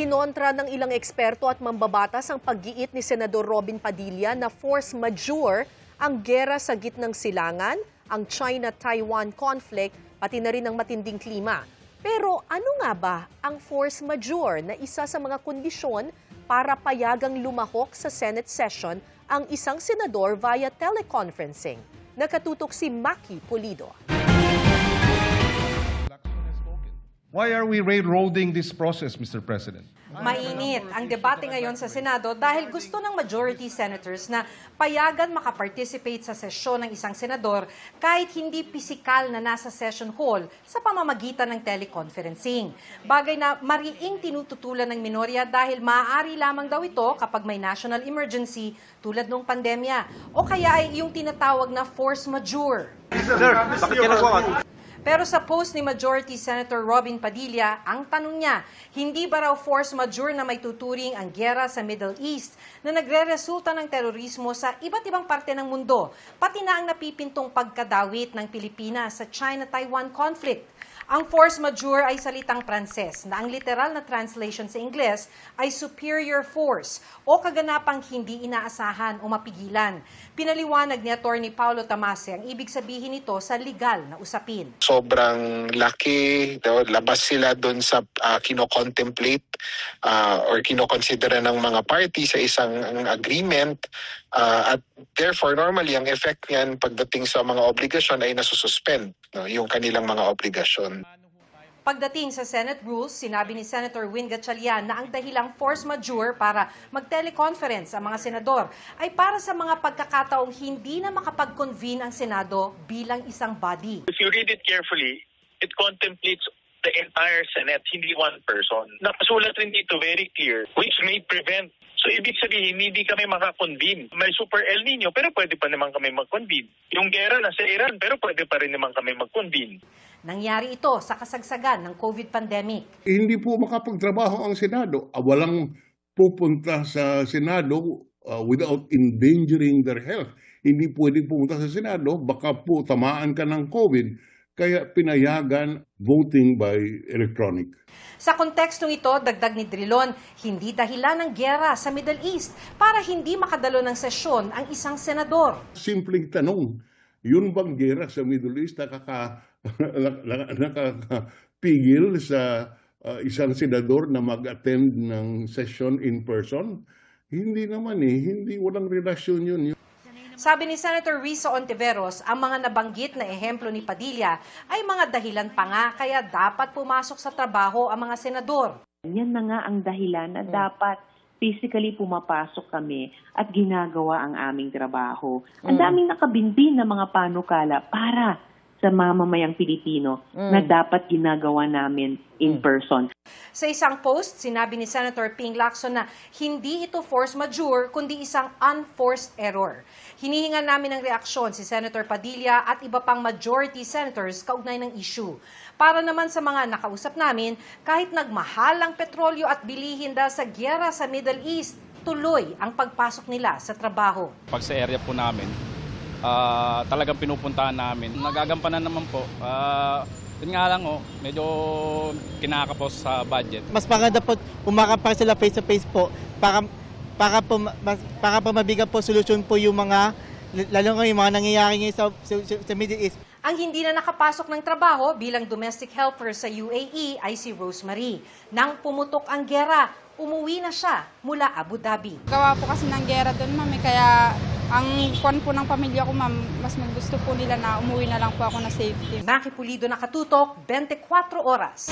Kinontra ng ilang eksperto at mambabatas ang paggiit ni Senador Robin Padilla na force majeure ang gera sa gitnang silangan, ang China-Taiwan conflict, pati na rin ang matinding klima. Pero ano nga ba ang force majeure na isa sa mga kondisyon para payagang lumahok sa Senate session ang isang senador via teleconferencing? Nakatutok si Maki Pulido. Why are we railroading this process, Mr. President? Mainit ang debate ngayon sa Senado dahil gusto ng majority senators na payagan makaparticipate sa sesyon ng isang senador kahit hindi pisikal na nasa session hall sa pamamagitan ng teleconferencing. Bagay na mariing tinututulan ng minorya dahil maaari lamang daw ito kapag may national emergency tulad ng pandemya o kaya ay yung tinatawag na force majeure. Sir, bakit ginagawa? Pero sa post ni Majority Senator Robin Padilla, ang tanong niya, hindi ba raw force majeure na may tuturing ang giyera sa Middle East na nagre-resulta ng terorismo sa iba't ibang parte ng mundo, pati na ang napipintong pagkadawit ng Pilipinas sa China-Taiwan conflict. Ang force majeure ay salitang Pranses na ang literal na translation sa Ingles ay superior force o kaganapang hindi inaasahan o mapigilan. Pinaliwanag ni Atty. Paulo Tamase ang ibig sabihin nito sa legal na usapin. Sobrang laki, labas sila doon sa kino-contemplate or kino-consider ng mga party sa isang agreement at therefore normally ang effect niyan pagdating sa mga obligasyon ay nasususpend yung kanilang mga obligasyon. Pagdating sa Senate rules, sinabi ni Senator Win Gatchalian na ang dahilang force majeure para mag-teleconference ang mga senador ay para sa mga pagkakataong hindi na makapag-convene ang Senado bilang isang body. If you read it carefully, it contemplates the entire Senate, hindi one person. Nakasulat rin dito very clear, which may prevent. So, ibig sabihin, hindi kami makakonvene. May super El Nino, pero pwede pa naman kami mag-convene. Yung gera nasa Iran, pero pwede pa rin naman kami mag-convene. Nangyari ito sa kasagsagan ng COVID pandemic. Hindi po makapagtrabaho ang Senado. Walang pupunta sa Senado without endangering their health. Hindi pwedeng pumunta sa Senado, baka po tamaan ka ng COVID. Kaya pinayagan voting by electronic. Sa kontekstong ito, dagdag ni Drilon, hindi dahilan ng giyera sa Middle East para hindi makadalo ng sesyon ang isang senador. Simpleng tanong, yun bang gera sa Middle East nakakapigil sa isang senador na mag-attend ng session in person? Hindi naman walang relasyon yun. Sabi ni Senator Risa Ontiveros, ang mga nabanggit na ehemplo ni Padilla ay mga dahilan pa nga kaya dapat pumasok sa trabaho ang mga senador. Yan na nga ang dahilan na dapat physically pumapasok kami at ginagawa ang aming trabaho. Ang daming nakabinbin na mga panukala para sa mga mamayang Pilipino na dapat ginagawa namin in person. Sa isang post, sinabi ni Senator Ping Lacson na hindi ito force majeure kundi isang unforced error. Hinihingan namin ng reaksyon si Senator Padilla at iba pang majority senators kaugnay ng issue. Para naman sa mga nakausap namin, kahit nagmahal ang petrolyo at bilihin dahil sa giyera sa Middle East, tuloy ang pagpasok nila sa trabaho. Pag sa area po namin, talagang pinupuntahan namin. Nagagampanan naman po. Yun nga lang medyo kinakapos sa budget. Mas maganda po umakapar sila face-to-face po para po mabigyan po solusyon po yung mga, lalo yung mga nangyayari ngayon sa Middle East. Ang hindi na nakapasok ng trabaho bilang domestic helper sa UAE ay si Rosemary. Nang pumutok ang giyera, umuwi na siya mula Abu Dhabi. Gawa po kasi ng giyera doon, ma'am, kaya ang kwan po ng pamilya ko, ma'am, mas gusto po nila na umuwi na lang po ako na safety. Maki Pulido, Nakatutok, 24 Oras.